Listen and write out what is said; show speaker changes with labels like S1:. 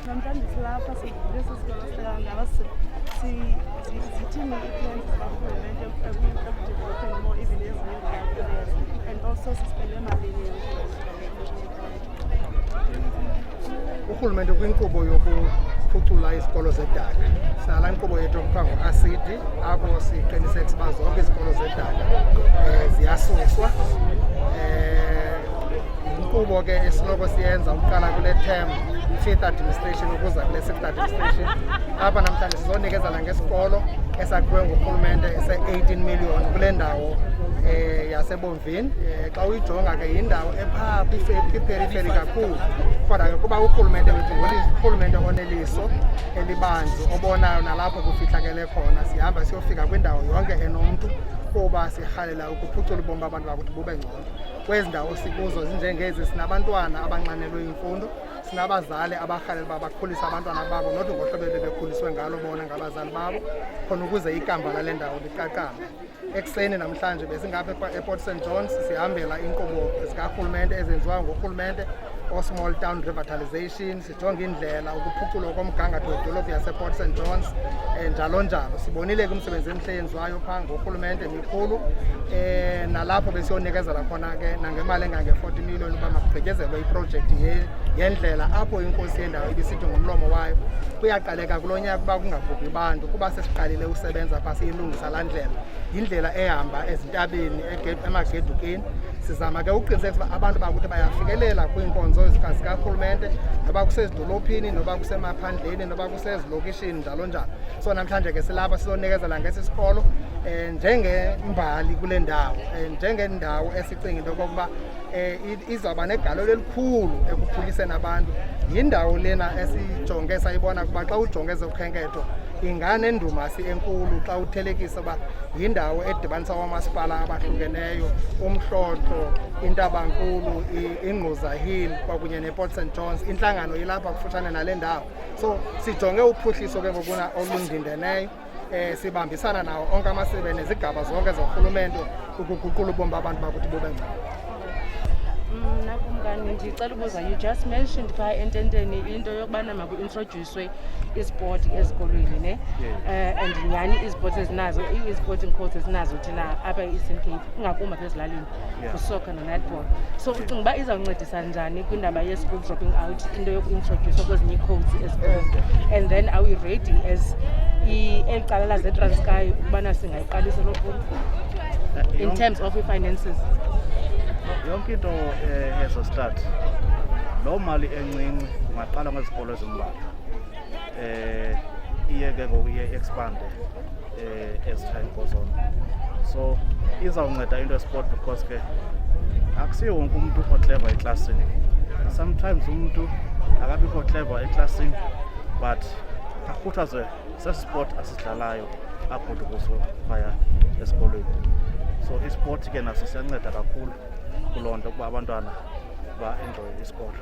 S1: Namhlanje silapha lesi sikolo ngaba sithini i-plans zikarhulumente ekudeveloping more even ezinye areas and also sispende malini.
S2: Urhulumente kwinkqubo yokuphucula izikolo zedaka sala inkqubo yethu ekuthiwa ngu-ASIDI apho siqinisekisa uba zonke izikolo zedaka ziyasuswa. Inkqubo ke esiloko siyenza ukuqala kule term 5th administration ukuza kule 6th administration. Apha namhlanje sizonikezela ngesikolo esakhiwe ngurhulumente ese-18 million kule ndawo yasebomvini. Xa uyijonga ke yindawo ephaa kwiperiferi kakhulu, kodwa ke kuba urhulumente wethu ngurhulumente oneliso elibanzi obonayo nalapho kufihlakele khona, sihamba siyofika kwindawo yonke enomntu kuba sirhalela ukuphucula ubomi babantu bakuthi bube ngcono. Kwezi ndawo sikuzo zinjengezi sinabantwana abanxanelwe imfundo, sinabazali abarhalela uba bakhulise abantwana babo nothi ngohlobo bebekhuliswe ngalo bona ngabazali babo khona ukuze ikamva lale ndawo liqaqambe. Ekuseni namhlanje besingapha ePort St Johns sihambela inkqubo zikarhulumente ezenziwayo ngurhulumente o-small town revitalization, sijonga indlela ukuphuculwa komgangatho wedolophu yasePort St Johns njalo njalo. Sibonile ke umsebenzi emihle eyenziwayo phaa ngurhulumente mikhulu, nalapho besiyonikezela khona ke nangemali engange-40 million uba makugqityezelwe iprojekthi yendlela apho inkosi yendawo ibisithi ngomlomo wayo kuyaqaleka kulo nyaka uba kungabhubhi bantu kuba sesiqalile usebenza phaa siyilungisa laa ndlela. Yindlela ehamba ezintabeni emagedukeni. Sizama ke uqinisekisa uba abantu bakuthi bayafikelela kwiinkonzo zikarhulumente noba kusezidolophini noba kusemaphandleni noba kusezilokishini njalo njalo. So namhlanje ke silapha sizonikezela ngesi sikolo njengembali kule ndawo, njengendawo esicinga into yokokuba izawuba negalelo elikhulu ekuphuliseni abantu. Yindawo lena esijonge sayibona ukuba xa ujonge ezokhenketho inganendumasi enkulu xa uthelekisa uba yindawo edibanisa oomasipala abahlukeneyo, uMhlotlo, iNtabankulu, iNgquza Hill kwakunye nePort St Johns. Intlangano ilapha kufutshane nale ndawo, so sijonge uphuhliso ke ngokuna olundindeneyo. Sibambisana nawo onke amasebe nezigaba zonke zorhulumente ukuguqula ubomi babantu bakuthi bube ngcono.
S1: Ndicela ubuza, you just mentioned phaa ententeni into yokubana maku-introducwe isport ezikolweni ne? And nyhani izipoti ezinazo, i-sporting courts ezinazo thina apha e-Eastern Cape ingakumbi apha ezilalini kusoccer no-netball. So ucinga uba izawuncedisa njani kwindaba ye-school dropping out into yoku-introducwa kwezinye ii-codes ezikolweni? And then are we ready as eli cala lazeTranskei ukubana singayiqalisa loo phulo in terms of i-finances?
S3: Yonke into ezostart loo mali encinci maqala ngezikolo ezimbalwa iye ke ngoku iye expande ezithainkozona. So izawunceda into sport because ke akusiyo wonke umntu oclever eklasini. Sometimes umntu akabikho clever eklasini but akhuthazwe sesport asidlalayo apho kuso phaya esikolweni. So isport ke naso siyanceda kakhulu kuloo nto ukuba abantwana ba-enjoye isikolo.